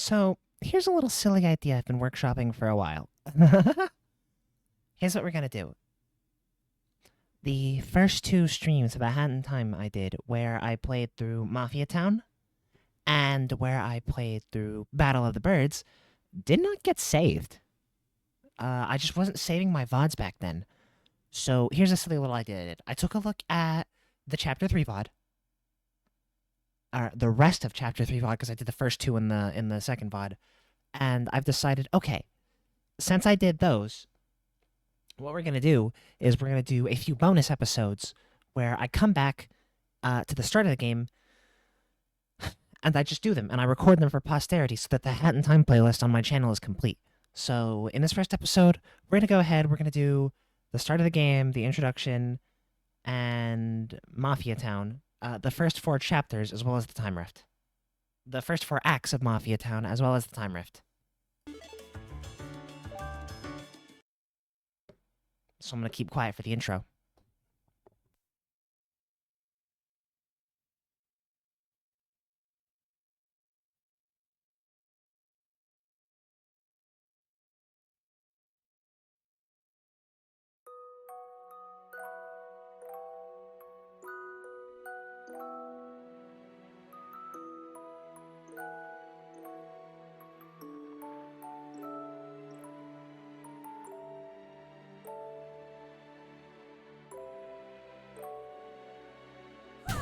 So, here's a little silly idea I've been workshopping for a while. Here's what we're gonna do. The first two streams of A Hat in Time I did, where I played through Mafia Town, and where I played through Battle of the Birds, did not get saved. I just wasn't saving my VODs back then. So, here's a silly little idea I did. I took a look at the Chapter 3 VOD, the rest of Chapter 3 VOD, because I did the first two in the second VOD, and I've decided, okay, since I did those, what we're going to do is we're going to do a few bonus episodes where I come back to the start of the game and I just do them and I record them for posterity so that the Hat in Time playlist on my channel is complete. So in this first episode, we're going to go ahead, we're going to do the start of the game, the introduction, and Mafia Town, the first 4 chapters as well as the Time Rift. The first 4 acts of Mafia Town as well as the Time Rift. So I'm going to keep quiet for the intro.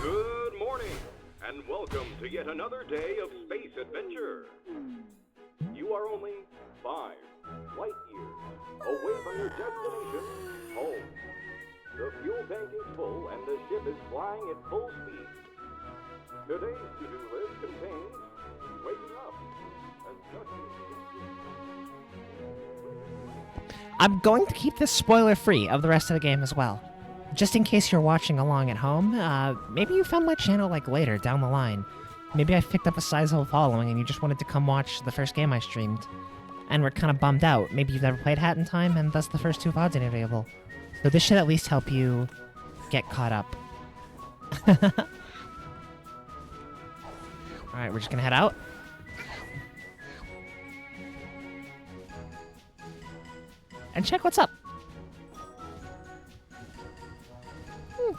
Good morning, and welcome to yet another day of space adventure. You are only 5 light years away from your destination, home. The fuel tank is full and the ship is flying at full speed. Today's to-do list contains waking up and I'm going to keep this spoiler-free of the rest of the game as well. Just in case you're watching along at home, maybe you found my channel like later, down the line. Maybe I picked up a sizable following and you just wanted to come watch the first game I streamed. And were kind of bummed out. Maybe you've never played Hat in Time and thus the first 2 VODs ain't available. So this should at least help you get caught up. Alright, we're just gonna head out. And check what's up.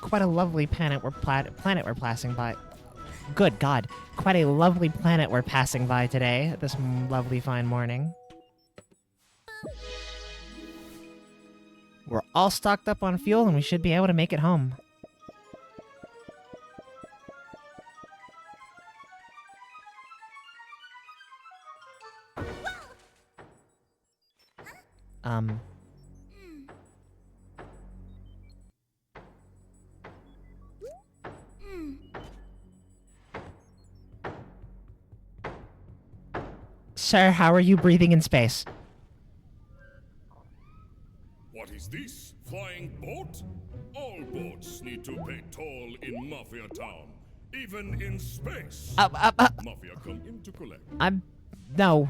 Quite a lovely planet we're passing by. Good God. Quite a lovely planet we're passing by today, this lovely fine morning. We're all stocked up on fuel and we should be able to make it home. Sir, how are you breathing in space? What is this? Flying boat? All boats need to pay toll in Mafia Town, even in space. Mafia come in to collect. No.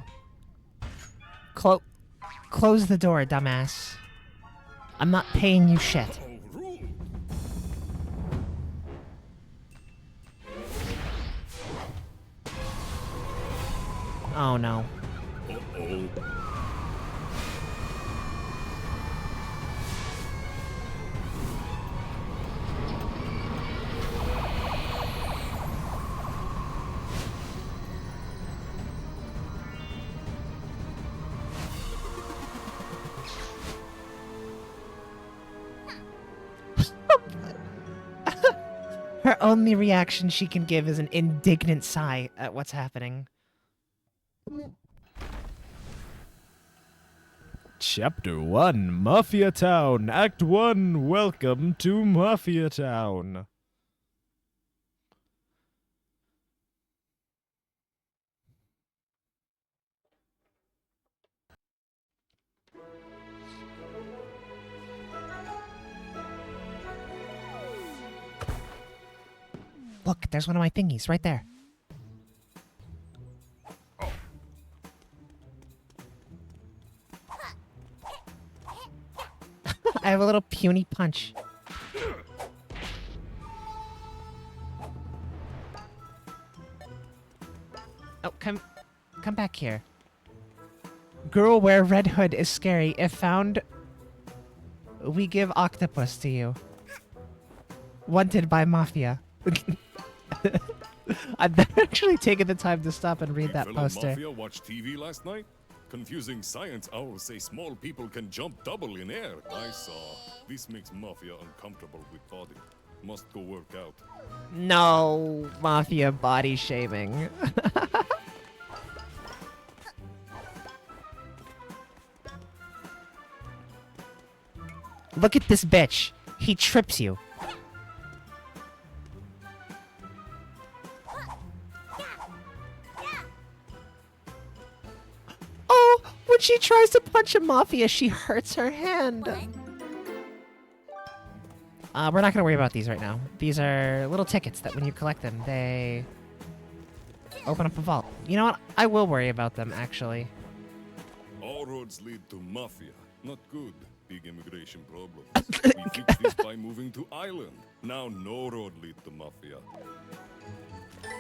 Close the door, dumbass. I'm not paying you shit. Oh, rude. Oh no. Uh-oh. Her only reaction she can give is an indignant sigh at what's happening. Chapter 1, Mafia Town, Act 1, Welcome to Mafia Town. Look, there's one of my thingies right there. I have a little puny punch. Oh, come Come back here. Girl wear red hood is scary. If found, we give octopus to you. Wanted by mafia. I've never actually taken the time to stop and read that Fellow poster. Mafia watched TV last night? Confusing science owls say small people can jump double in air. I saw. This makes Mafia uncomfortable with body. Must go work out. No, mafia body shaming. Look at this bitch. He trips you. Oh, when she tries to punch a mafia, she hurts her hand. We're not gonna worry about these right now. These are little tickets that when you collect them, they open up a vault. You know what? I will worry about them, actually. All roads lead to Mafia. Not good. Big immigration problem. We fix this by moving to island. Now no road lead to Mafia.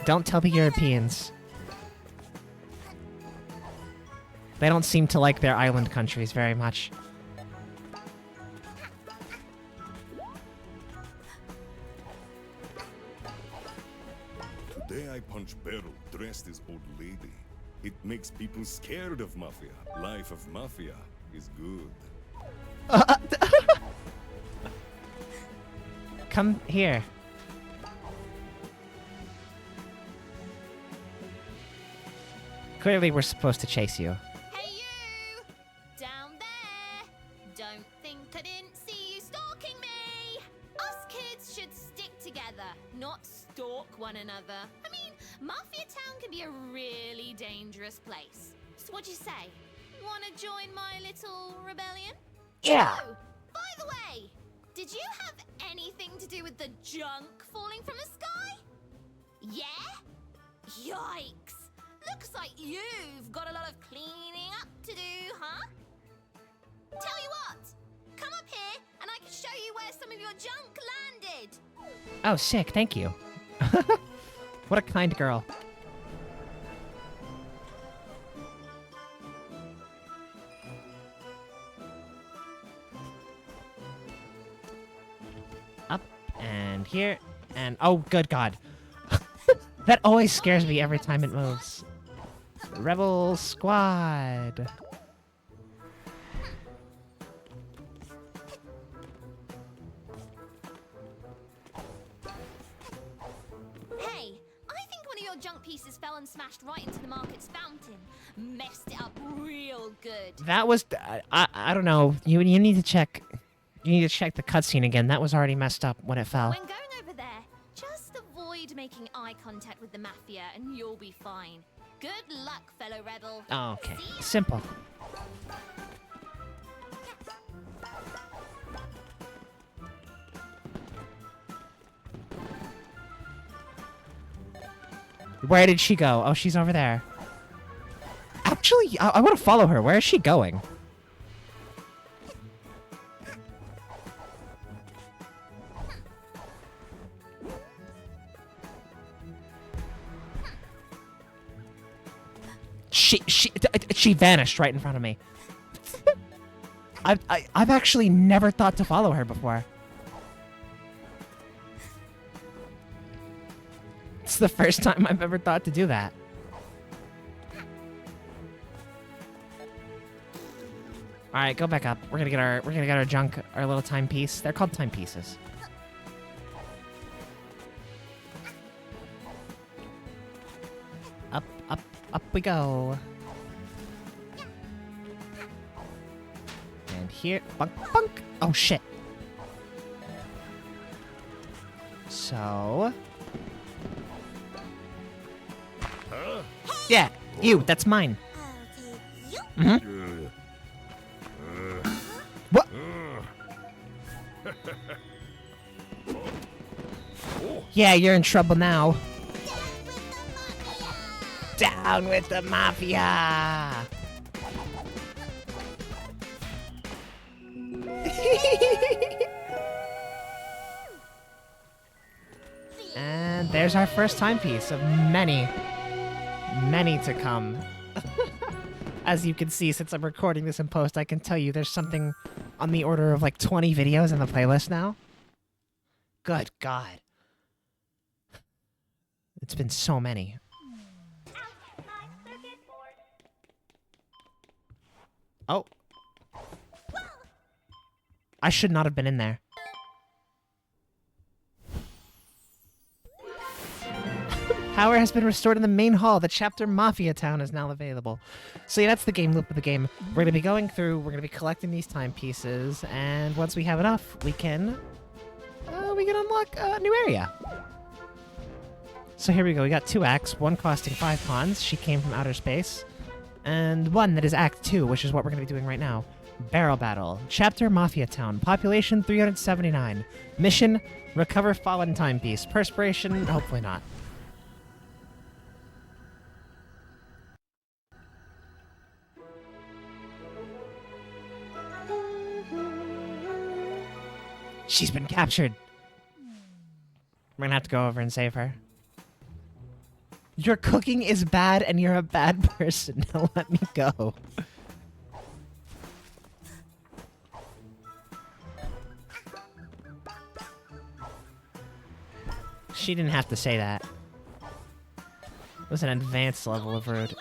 Don't tell the Europeans. They don't seem to like their island countries very much. Today I punch Beryl dressed as old lady. It makes people scared of Mafia. Life of Mafia is good. Come here. Clearly, we're supposed to chase you. Hey you! Down there! Don't think I didn't see you stalking me! Us kids should stick together, not stalk one another. I mean, Mafia Town can be a really dangerous place. So what'd you say? Wanna join my little rebellion? Yeah. Oh, by the way, did you have anything to do with the junk falling from the sky? Yeah? Yikes! Looks like you've got a lot of cleaning up to do, huh? Tell you what, come up here and I can show you where some of your junk landed. Oh, sick. Thank you. What a kind girl. Up and here and oh, good God. That always scares me every time it moves. Rebel Squad. Hey, I think one of your junk pieces fell and smashed right into the market's fountain. Messed it up real good. That was I don't know. You need to check. You need to check the cutscene again. That was already messed up when it fell. When going over there, just avoid making eye contact with the Mafia and you'll be fine. Good luck, fellow rebel. Oh, okay. See ya. Simple. Where did she go? Oh, she's over there. Actually, I want to follow her. Where is she going? She vanished right in front of me. I've actually never thought to follow her before. It's the first time I've ever thought to do that. All right, go back up. We're gonna get our junk, our little timepiece. They're called timepieces. Up, up, up we go. And here, bunk, bunk. Oh shit. So. Yeah, you. That's mine. Mm-hmm. What? Yeah, you're in trouble now. Down with the mafia! And there's our first timepiece of many, many to come. As you can see, since I'm recording this in post, I can tell you there's something on the order of like 20 videos in the playlist now. Good God. It's been so many. Oh. I should not have been in there. Power has been restored in the main hall. The chapter Mafia Town is now available. So yeah, that's the game loop of the game. We're going to be going through, we're going to be collecting these timepieces, and once we have enough, we can unlock a new area. So here we go. We got 2 acts, one costing 5 pawns. She came from outer space. And one that is Act 2, which is what we're going to be doing right now. Barrel Battle. Chapter Mafia Town. Population 379. Mission, recover fallen timepiece. Perspiration, hopefully not. She's been captured. We're gonna have to go over and save her. Your cooking is bad and you're a bad person. Now let me go. She didn't have to say that. It was an advanced level of rude.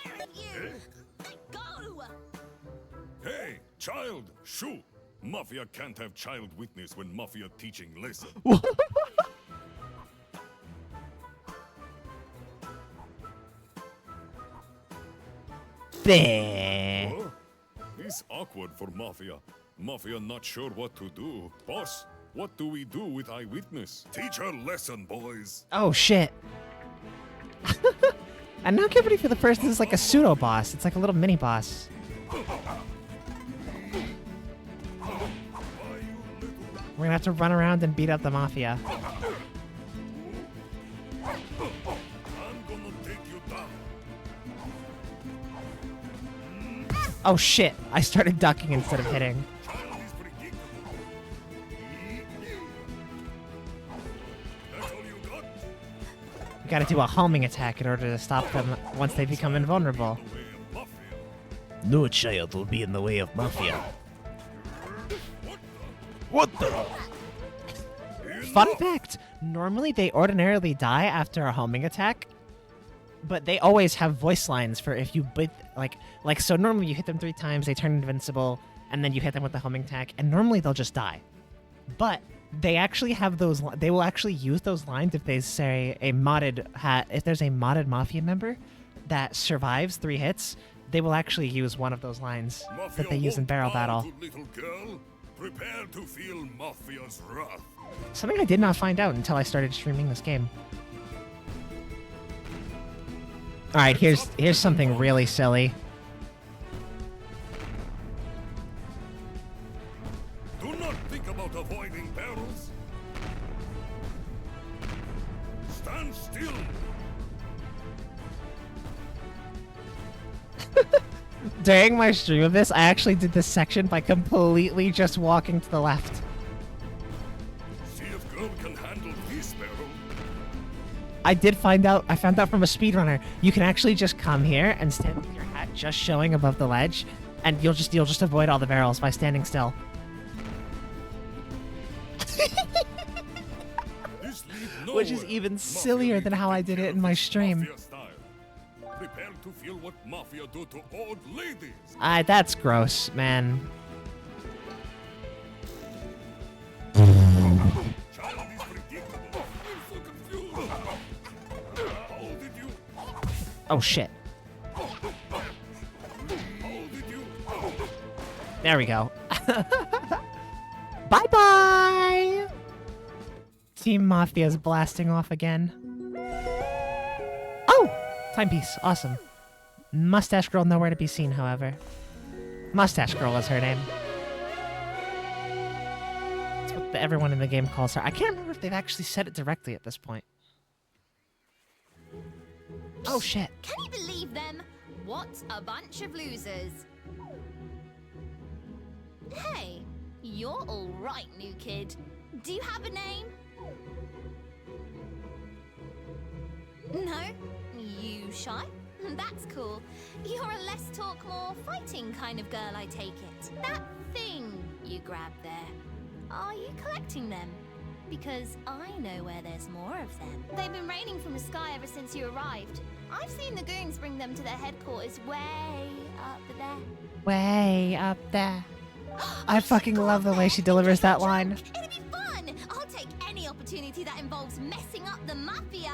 Hey, child, shoo! Mafia can't have child witness when Mafia teaching lesson. Bleh. Huh? It's awkward for Mafia. Mafia not sure what to do. Boss, what do we do with eyewitness? Teach her lesson, boys. Oh shit. And now get ready for the first. This is like a pseudo boss. It's like a little mini boss. We're gonna have to run around and beat up the Mafia. I'm gonna take you down. Oh shit. I started ducking instead of hitting. Child is predictable. That's all you got? We gotta do a homing attack in order to stop them once they become invulnerable. The way of Mafia. No child will be in the way of Mafia. What the? Fun fact, normally they ordinarily die after a homing attack, but they always have voice lines for if you bit, like so normally you hit them 3 times, they turn invincible, and then you hit them with the homing attack, and normally they'll just die. But they actually have those, they will actually use those lines if they say if there's a modded Mafia member that survives 3 hits, they will actually use one of those lines that they use in Barrel Battle. Good little girl. Prepare to feel Mafia's wrath. Something I did not find out until I started streaming this game. Alright, here's something really silly. Do not think about avoiding barrels. Stand still. During my stream of this, I actually did this section by completely just walking to the left. See if girl can handle this barrel. I found out from a speedrunner, you can actually just come here and stand with your hat just showing above the ledge, and you'll just avoid all the barrels by standing still. Which is even sillier than how I did it in my stream. Prepare to feel what Mafia do to old ladies. That's gross, man. Child is predictable. I'm so confused. How did you? Oh shit. How did you? There we go. Bye-bye! Team Mafia's blasting off again. Oh! Timepiece. Awesome. Mustache Girl nowhere to be seen, however. Mustache Girl is her name. That's what everyone in the game calls her. I can't remember if they've actually said it directly at this point. Oh, shit. Can you believe them? What a bunch of losers. Hey, you're all right, new kid. Do you have a name? No? You shy? That's cool. You're a less talk, more fighting kind of girl, I take it. That thing you grabbed there, are you collecting them? Because I know where there's more of them. They've been raining from the sky ever since you arrived. I've seen the goons bring them to their headquarters way up there. Way up there. I fucking love the way she delivers that line. It'll be fun! I'll take any opportunity that involves messing up the mafia.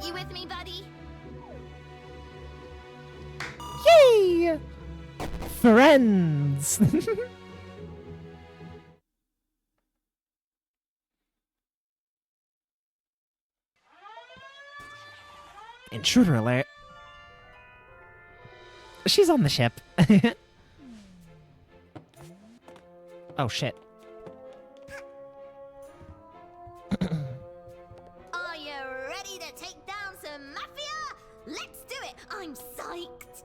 You with me, buddy? Yay! Friends! Intruder alert. She's on the ship. Oh shit. Are you ready to take down some mafia? Let's do it! I'm psyched!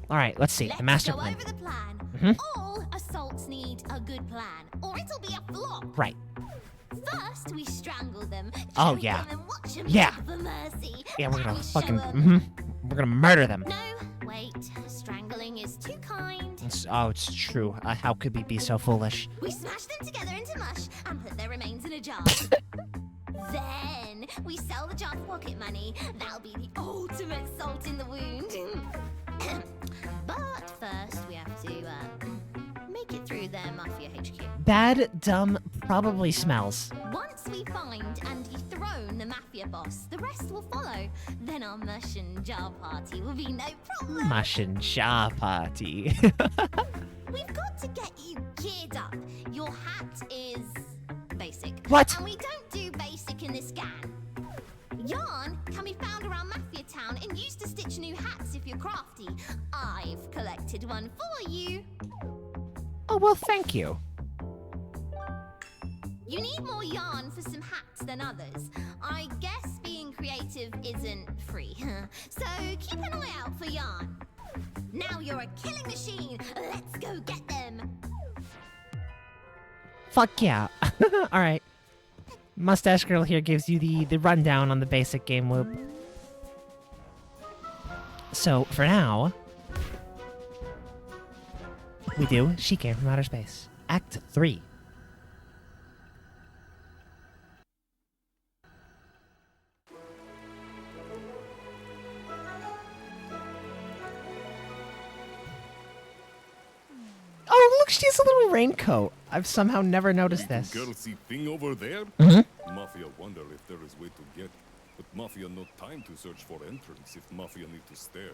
Alright, let's see. Let's The master go plan. over the plan. Mhm. All assaults need a good plan, or it'll be a flop. Right. First, we strangle them. Oh, choke yeah. them, and watch them Yeah. beg for mercy. Yeah, we're Then gonna we show fucking. 'em. We're gonna murder them. No, wait. Strangling is too kind. It's true. How could we be so foolish? We smash them together into mush and put their remains in a jar. Then we sell the jar for pocket money. That'll be the ultimate salt in the wound. But first, we have to make it through their mafia HQ. Bad, dumb, probably smells. Once we find and dethrone the mafia boss, the rest will follow. Then our mush and jar party will be no problem. Mush and jar party. We've got to get you geared up. Your hat is basic. What? And we don't do basic in this gang. Yarn can be found around Mafia Town and used to stitch new hats if you're crafty. I've collected one for you. Oh, well, thank you. You need more yarn for some hats than others. I guess being creative isn't free. So keep an eye out for yarn. Now you're a killing machine. Let's go get them. Fuck yeah. Alright. Mustache Girl here gives you the rundown on the basic game loop. So, for now, we do She Came from Outer Space. Act 3. Oh, look, she has a little raincoat. I've somehow never noticed this. Girl, see thing over there? Mm-hmm. Mafia wonder if there is way to get. But Mafia no time to search for entrance if Mafia need to stare.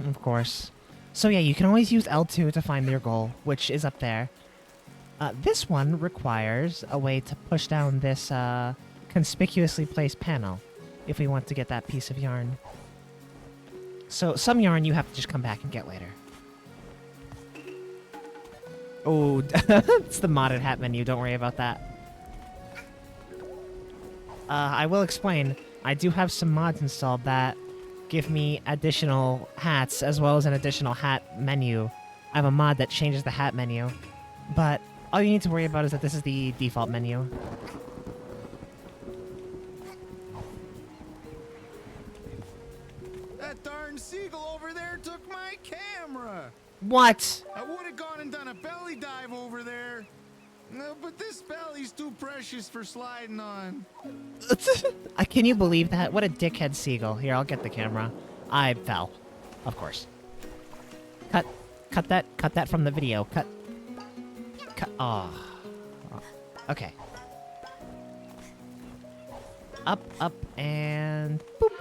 Of course. So yeah, you can always use L2 to find your goal, which is up there. This one requires a way to push down this conspicuously placed panel if we want to get that piece of yarn. So some yarn you have to just come back and get later. Oh, it's the modded hat menu. Don't worry about that. I will explain. I do have some mods installed that give me additional hats as well as an additional hat menu. I have a mod that changes the hat menu, but all you need to worry about is that this is the default menu. That darn seagull over there took my camera. What? I would have gone and done a belly dive over there. No, but this belly's too precious for sliding on. Can you believe that? What a dickhead seagull. Here, I'll get the camera. I fell. Of course. Cut that from the video. Cut. Oh. Okay. Up, and boop.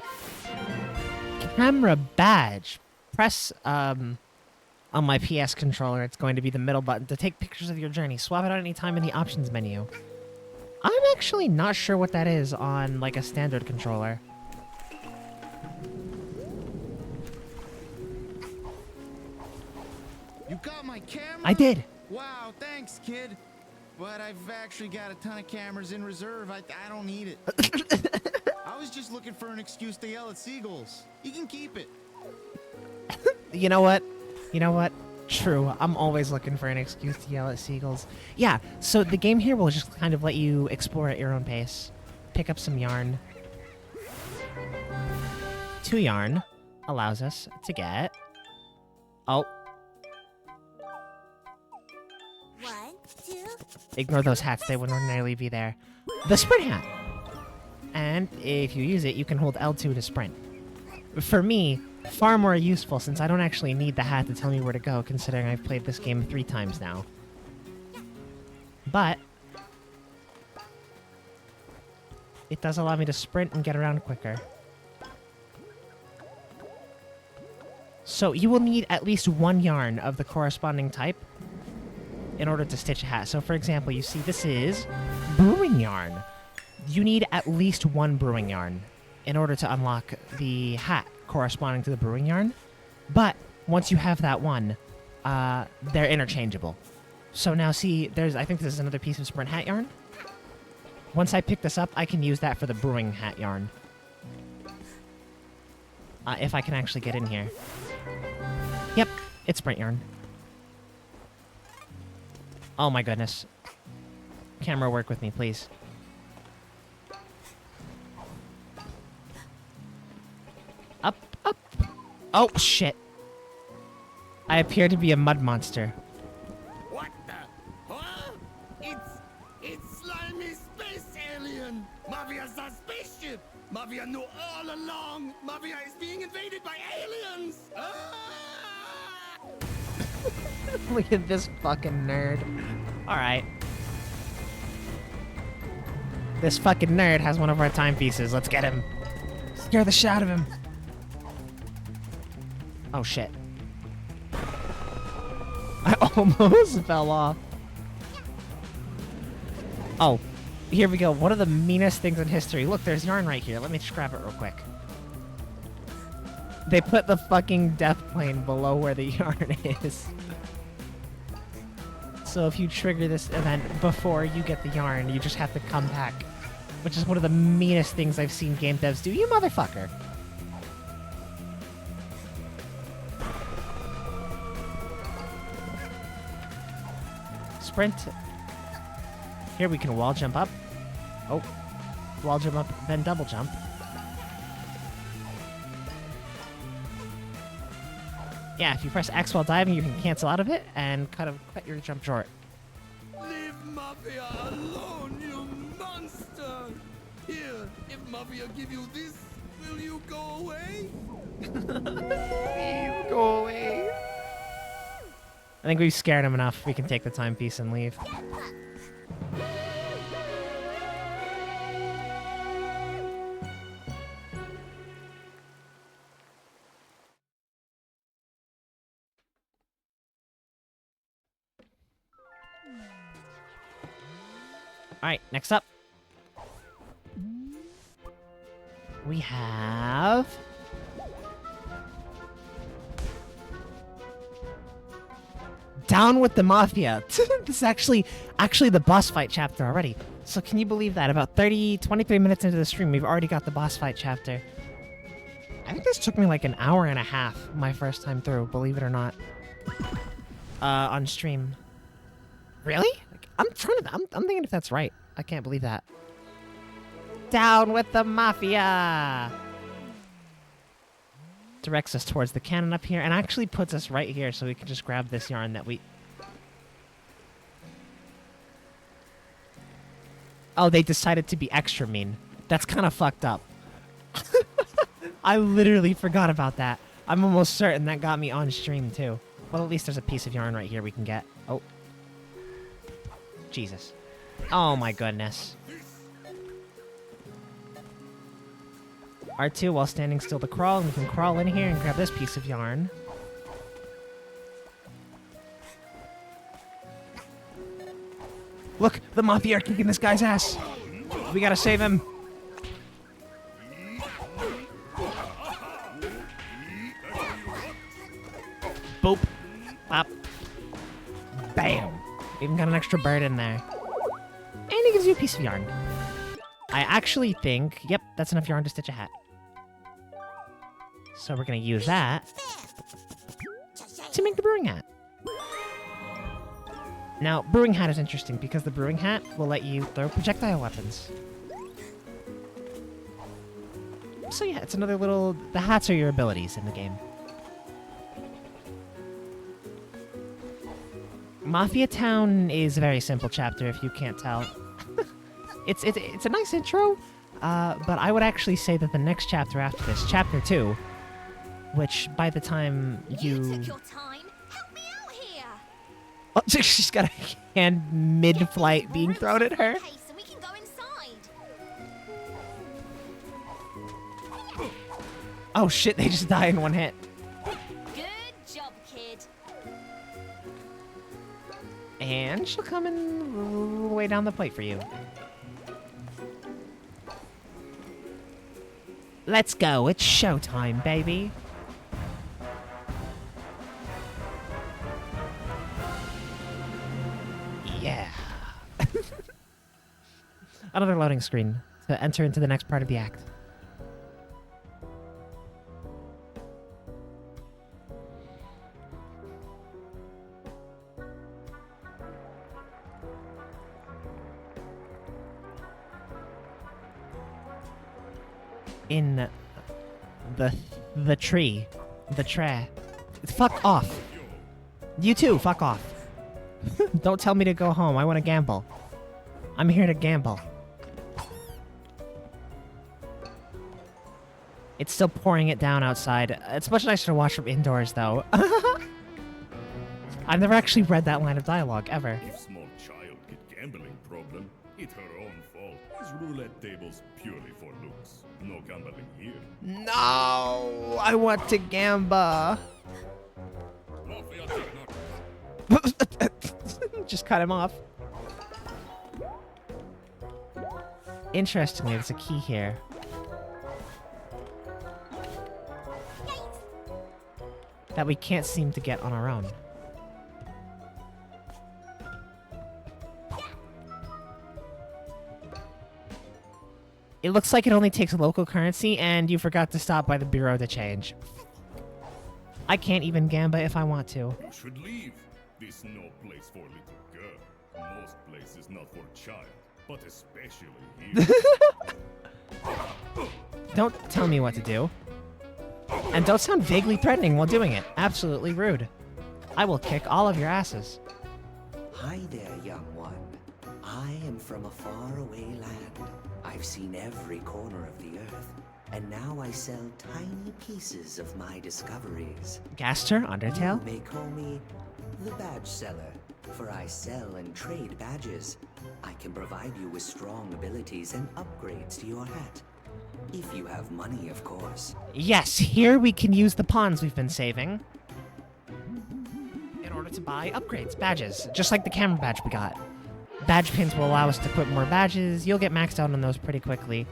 Camera badge. Press, on my PS controller, it's going to be the middle button to take pictures of your journey. Swap it out any time in the options menu. I'm actually not sure what that is on, like, a standard controller. You got my camera? I did. Wow, thanks, kid. But I've actually got a ton of cameras in reserve. I don't need it. I was just looking for an excuse to yell at seagulls. You can keep it. You know what? True. I'm always looking for an excuse to yell at seagulls. Yeah, so the game here will just kind of let you explore at your own pace. Pick up some yarn. 2 yarn. allows us to get... Oh, 1, 2. ignore those hats. They would ordinarily be there. The sprint hat! And if you use it, you can hold L2 to sprint. For me, far more useful since I don't actually need the hat to tell me where to go, considering I've played this game 3 times now. But it does allow me to sprint and get around quicker. So you will need at least 1 yarn of the corresponding type in order to stitch a hat. So for example, you see this is brewing yarn. You need at least 1 brewing yarn in order to unlock the hat corresponding to the brewing yarn. But once you have that one, they're interchangeable. So now see, I think this is another piece of sprint hat yarn. Once I pick this up, I can use that for the brewing hat yarn. If I can actually get in here. Yep, it's sprint yarn. Oh my goodness. Camera, work with me, please. Up, up. Oh, shit. I appear to be a mud monster. What the? Huh? It's slimy space alien. Mafia's a spaceship. Mafia knew all along. Mafia is being invaded by aliens. Look at this fucking nerd. Alright. This fucking nerd has one of our timepieces. Let's get him. Scare the shit out of him. Oh shit. I almost fell off. Oh, here we go. One of the meanest things in history. Look, there's yarn right here. Let me just grab it real quick. They put the fucking death plane below where the yarn is. So if you trigger this event before you get the yarn, you just have to come back. Which is one of the meanest things I've seen game devs do. You motherfucker. Sprint. Here we can wall jump up. Oh. Wall jump up, then double jump. Yeah, if you press X while diving, you can cancel out of it and cut your jump short. Leave Mafia alone, you monster! Here, if Mafia give you this, will you go away? Please go away. I think we've scared him enough. We can take the timepiece and leave. Alright, next up. We have... Down with the Mafia. This is actually the boss fight chapter already. So can you believe that? About 23 minutes into the stream, we've already got the boss fight chapter. I think this took me like an hour and a half my first time through, believe it or not. On stream. Really? Like, I'm thinking if that's right. I can't believe that. Down with the Mafia! Directs us towards the cannon up here and actually puts us right here so we can just grab this yarn that we... Oh, they decided to be extra mean. That's kind of fucked up. I literally forgot about that. I'm almost certain that got me on stream too. Well, at least there's a piece of yarn right here we can get. Oh. Jesus. Oh my goodness. R2 while standing still to crawl, and we can crawl in here and grab this piece of yarn. Look, the Mafia are kicking this guy's ass. We gotta save him. Boop. Pop. Bam. Even got an extra bird in there. And he gives you a piece of yarn. I actually think, yep, that's enough yarn to stitch a hat. So we're going to use that to make the brewing hat. Now, brewing hat is interesting because the brewing hat will let you throw projectile weapons. So yeah, it's another little... The hats are your abilities in the game. Mafia Town is a very simple chapter, if you can't tell. It's a nice intro, but I would actually say that the next chapter after this, chapter 2, which by the time You took your time. Help me out here. Oh, she's got a hand mid-flight being thrown at her. Case and we can go inside. Oh shit, they just die in one hit. Good job, kid. And she'll come in way down the plate for you. Let's go, it's showtime, baby. Yeah. Another loading screen to enter into the next part of the act. In the tree. The tray. Fuck off. You too, fuck off. Don't tell me to go home. I want to gamble. I'm here to gamble. It's still pouring it down outside. It's much nicer to watch from indoors, though. I've never actually read that line of dialogue, ever. If small child get gambling problem, it's her own fault. These roulette tables purely for looks. No gambling here. No! I want to gamba. Mafia techno- Just cut him off. Interestingly, there's a key here. That we can't seem to get on our own. It looks like it only takes local currency, and you forgot to stop by the bureau to change. I can't even gamba if I want to. You should leave. This no place for little girl. Most places not for child, but especially here. Don't tell me what to do. And don't sound vaguely threatening while doing it. Absolutely rude. I will kick all of your asses. Hi there, young one. I am from a faraway land. I've seen every corner of the earth, and now I sell tiny pieces of my discoveries. Gaster, Undertale? You may call me the badge seller, for I sell and trade badges. I can provide you with strong abilities and upgrades to your hat. If you have money, of course. Yes, here we can use the pawns we've been saving in order to buy upgrades, badges, just like the camera badge we got. Badge pins will allow us to equip more badges. You'll get maxed out on those pretty quickly.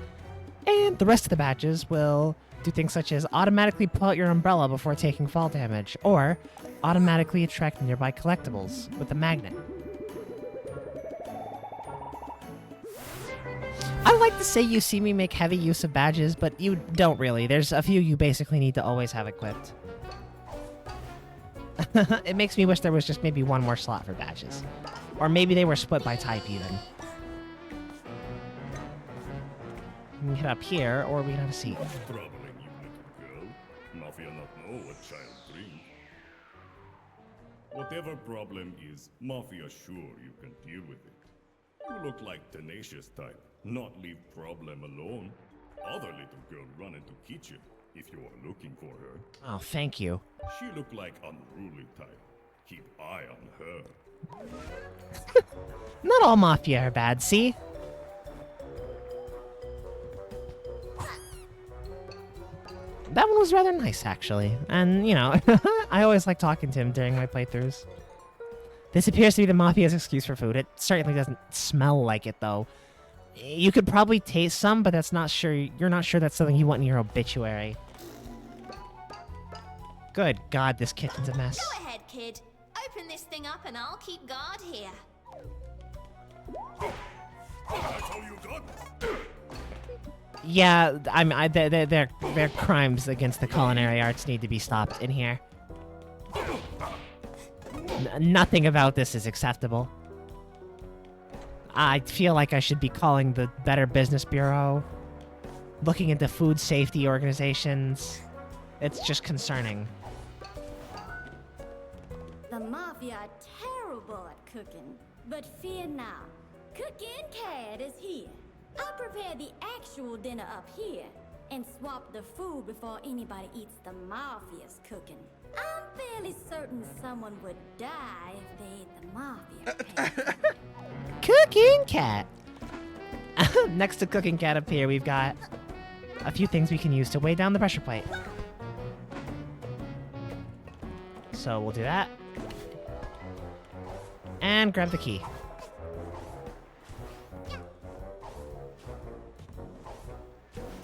And the rest of the badges will do things such as automatically pull out your umbrella before taking fall damage, or automatically attract nearby collectibles with a magnet. I like to say you see me make heavy use of badges, but you don't really. There's a few you basically need to always have equipped. It makes me wish there was just maybe one more slot for badges. Or maybe they were split by type, even. We can hit up here, or we can have a seat. Troubling you, little girl. Mafia not know what child drink. Whatever problem is, Mafia sure you can deal with it. You look like tenacious type, not leave problem alone. Other little girl run into kitchen if you are looking for her. Oh, thank you. She look like unruly type. Keep eye on her. Not all Mafia are bad, see? That one was rather nice, actually. And, you know, I always like talking to him during my playthroughs. This appears to be the Mafia's excuse for food. It certainly doesn't smell like it, though. You could probably taste some, but that's not sure. You're not sure that's something you want in your obituary. Good God, this kitchen's a mess. Go ahead, kid. Open this thing up and I'll keep guard here. That's all you got? Yeah, their crimes against the culinary arts need to be stopped in here. Nothing about this is acceptable. I feel like I should be calling the Better Business Bureau. looking into food safety organizations. It's just concerning. The Mafia are terrible at cooking, but fear not. Cooking Cat is here. I prepare the actual dinner up here and swap the food before anybody eats the Mafia's cooking. I'm fairly certain someone would die if they ate the Mafia cake. Cooking Cat! Next to Cooking Cat up here, we've got a few things we can use to weigh down the pressure plate. So we'll do that. And grab the key.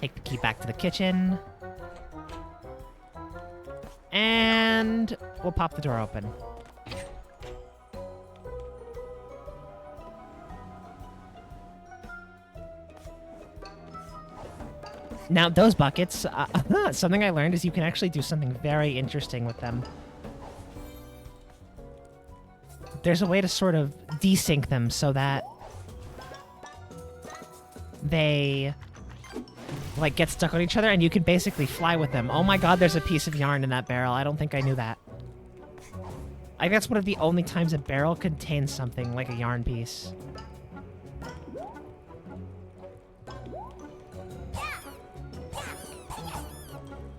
Take the key back to the kitchen. And we'll pop the door open. Now, those buckets, something I learned is you can actually do something very interesting with them. There's a way to sort of desync them so that they like get stuck on each other and you can basically fly with them. Oh my god, there's a piece of yarn in that barrel. I don't think I knew that. I think that's one of the only times a barrel contains something like a yarn piece.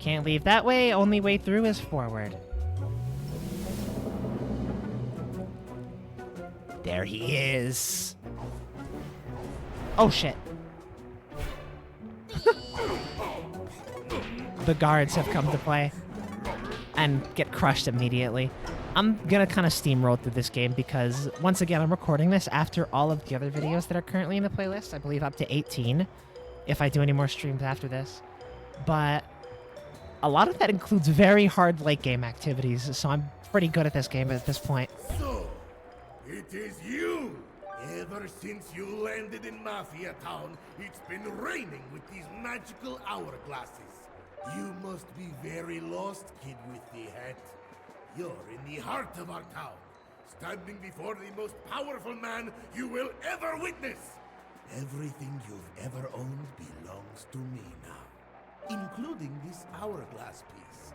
Can't leave that way, only way through is forward. There he is. Oh shit. The guards have come to play and get crushed immediately. I'm gonna kind of steamroll through this game because, once again, I'm recording this after all of the other videos that are currently in the playlist. I believe up to 18, if I do any more streams after this. But a lot of that includes very hard late game activities, so I'm pretty good at this game at this point. So, it is you! Ever since you landed in Mafia Town, it's been raining with these magical hourglasses. You must be very lost, kid with the hat. You're in the heart of our town, standing before the most powerful man you will ever witness. Everything you've ever owned belongs to me now, including this hourglass piece.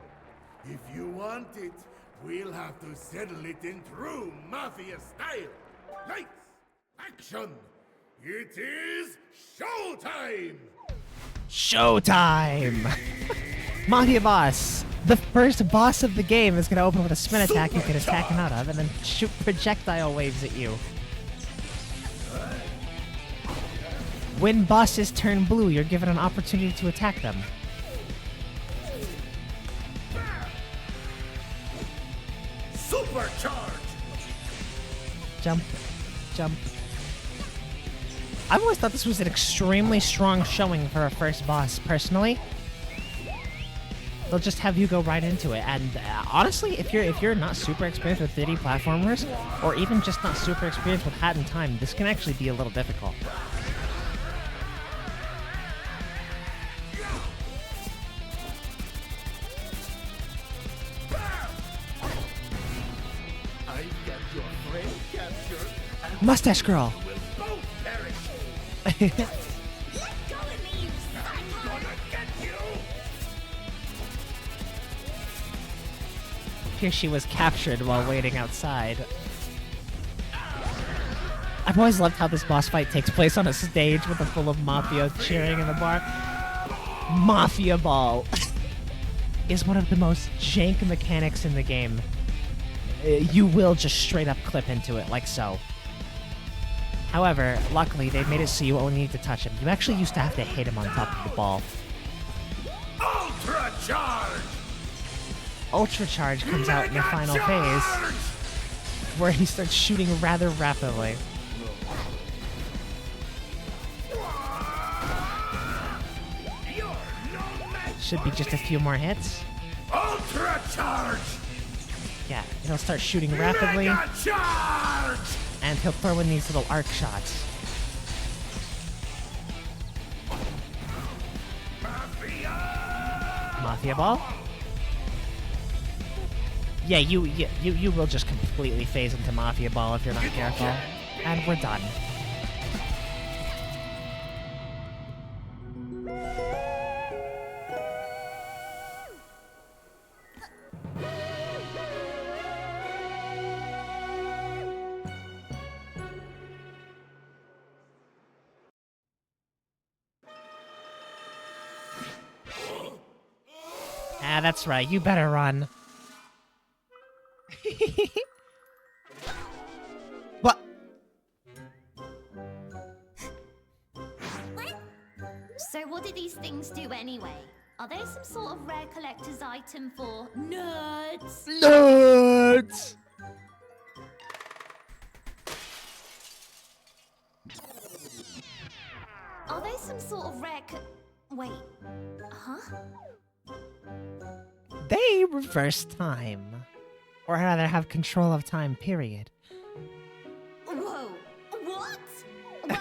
If you want it, we'll have to settle it in true Mafia style. Lights, action! It is showtime! Showtime! Mafia boss! The first boss of the game is going to open with a spin attack you can attack him out of, and then shoot projectile waves at you. When bosses turn blue, you're given an opportunity to attack them. Supercharge! Jump. Jump. I've always thought this was an extremely strong showing for a first boss, personally. They'll just have you go right into it, and honestly, if you're not super experienced with 3D platformers, or even just not super experienced with Hat in Time, this can actually be a little difficult. Mustache Girl! Here she was captured while waiting outside. I've always loved how this boss fight takes place on a stage with a full of Mafia cheering in the bar. Mafia Ball is one of the most jank mechanics in the game. You will just straight up clip into it, like so. However, luckily, they made it so you only need to touch him. You actually used to have to hit him on top of the ball. Ultra Charge! Ultra Charge comes out in the final phase, where he starts shooting rather rapidly. Should be just a few more hits. Ultra Charge! Yeah, he'll start shooting rapidly, Mega Charge! and he'll throw in these little arc shots. Mafia Ball? Yeah, you will just completely phase into Mafia Ball if you're not careful. And we're done. Yeah, that's right. You better run. What? So what do these things do anyway? Are they some sort of rare collector's item for nerds? Nerds! Are they some sort of rare Wait. Huh? They reverse time. Or rather have control of time, period. Whoa. What? Well,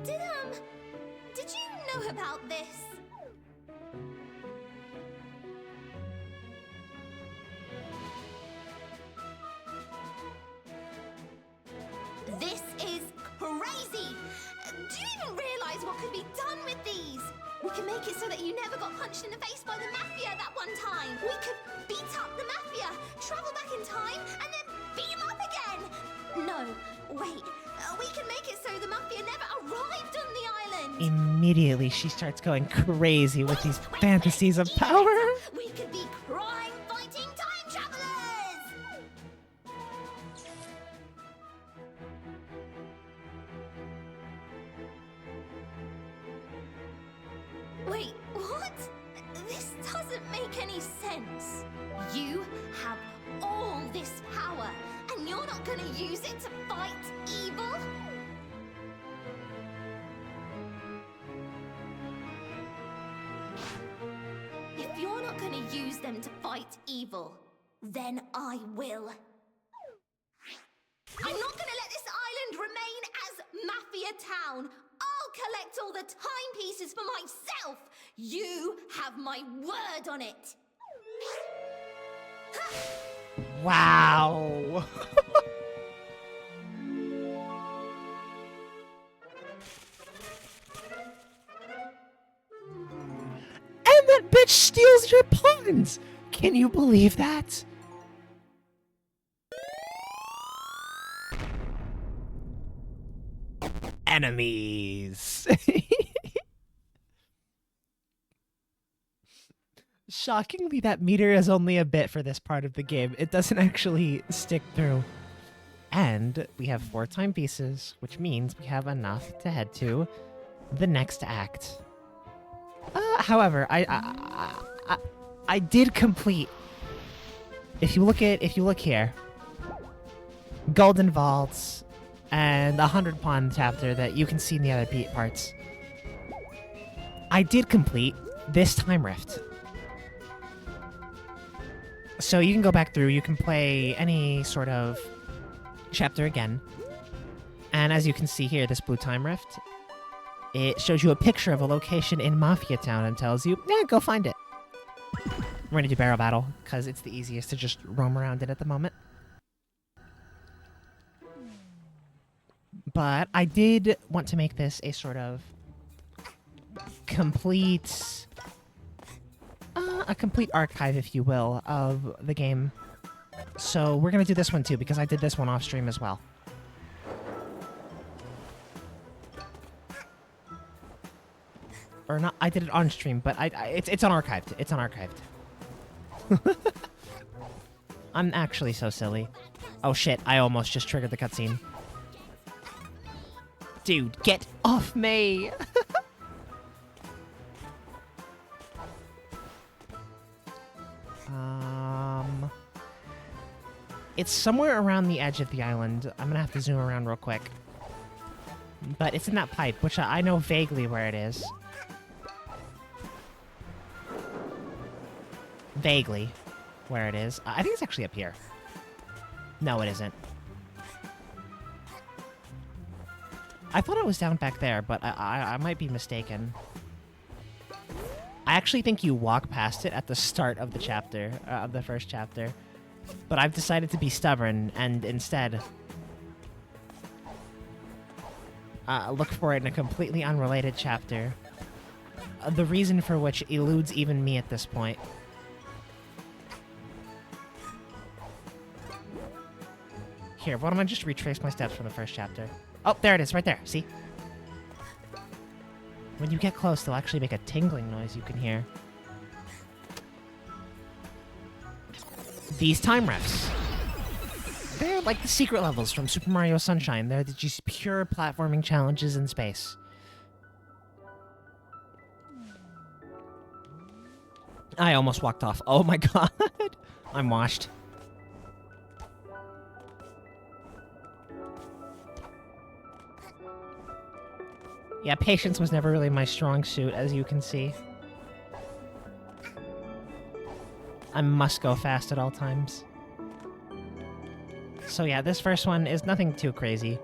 did you know about this? This is crazy! Do you even realize what could be done with these? We can make it so that you never got punched in the face by the Mafia that one time. We could beat up the Mafia, travel back in time, and then beat them up again. No, wait. We can make it so the Mafia never arrived on the island. Immediately, she starts going crazy with these fantasies of power. We could be crime-fighting time travelers. Wait, what? This doesn't make any sense. You have all this power, and you're not gonna use it to fight evil? If you're not gonna use them to fight evil, then I will. I'm not gonna let this island remain as Mafia Town. I'll collect all the timepieces for myself. You have my word on it. Wow. And that bitch steals your puns! Can you believe that? Enemies. Shockingly, that meter is only a bit for this part of the game. It doesn't actually stick through. And we have 4 timepieces, which means we have enough to head to the next act. However, I did complete. If you look here, Golden Vaults and 100 Pawn chapter that you can see in the other parts. I did complete this time rift. So you can go back through, you can play any sort of chapter again. And as you can see here, this blue time rift, it shows you a picture of a location in Mafia Town and tells you, yeah, go find it. We're gonna do barrel battle, because it's the easiest to just roam around it at the moment. But I did want to make this a sort of complete archive, if you will, of the game. So we're gonna do this one too, because I did this one off stream as well. Or not, I did it on stream, but it's unarchived. It's unarchived. I'm actually so silly. Oh shit, I almost just triggered the cutscene. Dude, get off me! It's somewhere around the edge of the island. I'm gonna have to zoom around real quick. But it's in that pipe, which I know vaguely where it is. Vaguely where it is. I think it's actually up here. No, it isn't. I thought it was down back there, but I might be mistaken. I actually think you walk past it at the start of the chapter, of the first chapter. But I've decided to be stubborn and instead look for it in a completely unrelated chapter. The reason for which eludes even me at this point. Here, why don't I just retrace my steps from the first chapter? Oh, there it is, right there, see? When you get close, they'll actually make a tingling noise you can hear. these time refs. They're like the secret levels from Super Mario Sunshine. They're just pure platforming challenges in space. I almost walked off. Oh my god. I'm washed. Yeah, patience was never really my strong suit, as you can see. I must go fast at all times. So yeah, this first one is nothing too crazy.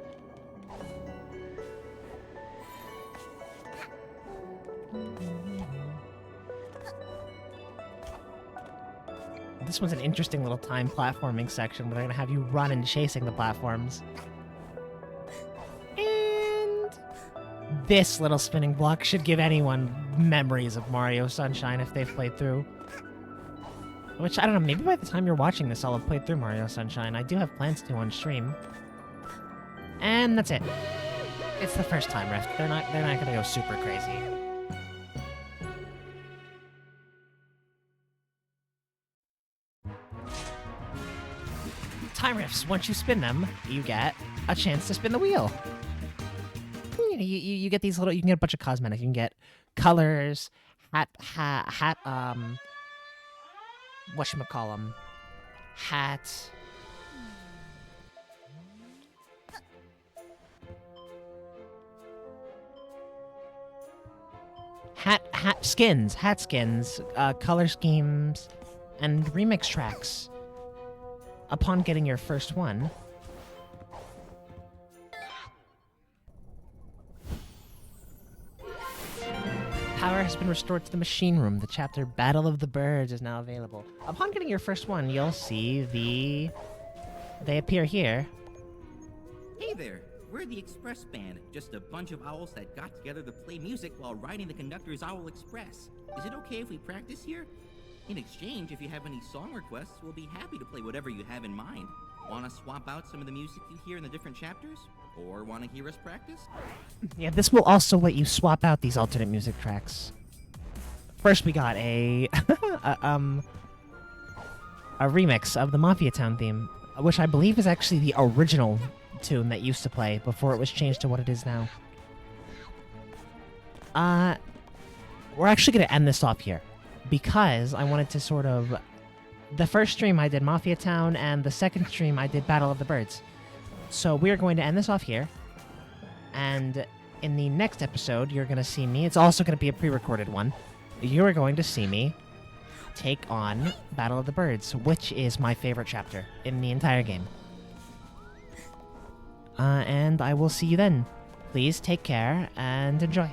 This one's an interesting little time platforming section where they're gonna have you run and chasing the platforms. And this little spinning block should give anyone memories of Mario Sunshine if they've played through. Which, I don't know, maybe by the time you're watching this, I'll have played through Mario Sunshine. I do have plans to on stream. And that's it. It's the first time, ref. They're not gonna go super crazy. Time riffs, once you spin them, you get a chance to spin the wheel. You get these little, you can get a bunch of cosmetics. You can get colors, whatchamacallem, hat. Hat skins, color schemes, and remix tracks. Upon getting your first one, power has been restored to the machine room. The chapter Battle of the Birds is now available. Upon getting your first one, you'll see they appear here. Hey there, we're the Express Band, just a bunch of owls that got together to play music while riding the conductor's Owl Express. Is it okay if we practice here? In exchange, if you have any song requests, we'll be happy to play whatever you have in mind. Want to swap out some of the music you hear in the different chapters? Or want to hear us practice? Yeah, this will also let you swap out these alternate music tracks. First, we got a remix of the Mafia Town theme, which I believe is actually the original tune that used to play before it was changed to what it is now. We're actually going to end this off here, because I wanted to sort of... The first stream I did Mafia Town, and the second stream I did Battle of the Birds. So we're going to end this off here, and in the next episode, you're going to see me... It's also going to be a pre-recorded one. You're going to see me take on Battle of the Birds, which is my favorite chapter in the entire game. And I will see you then. Please take care and enjoy.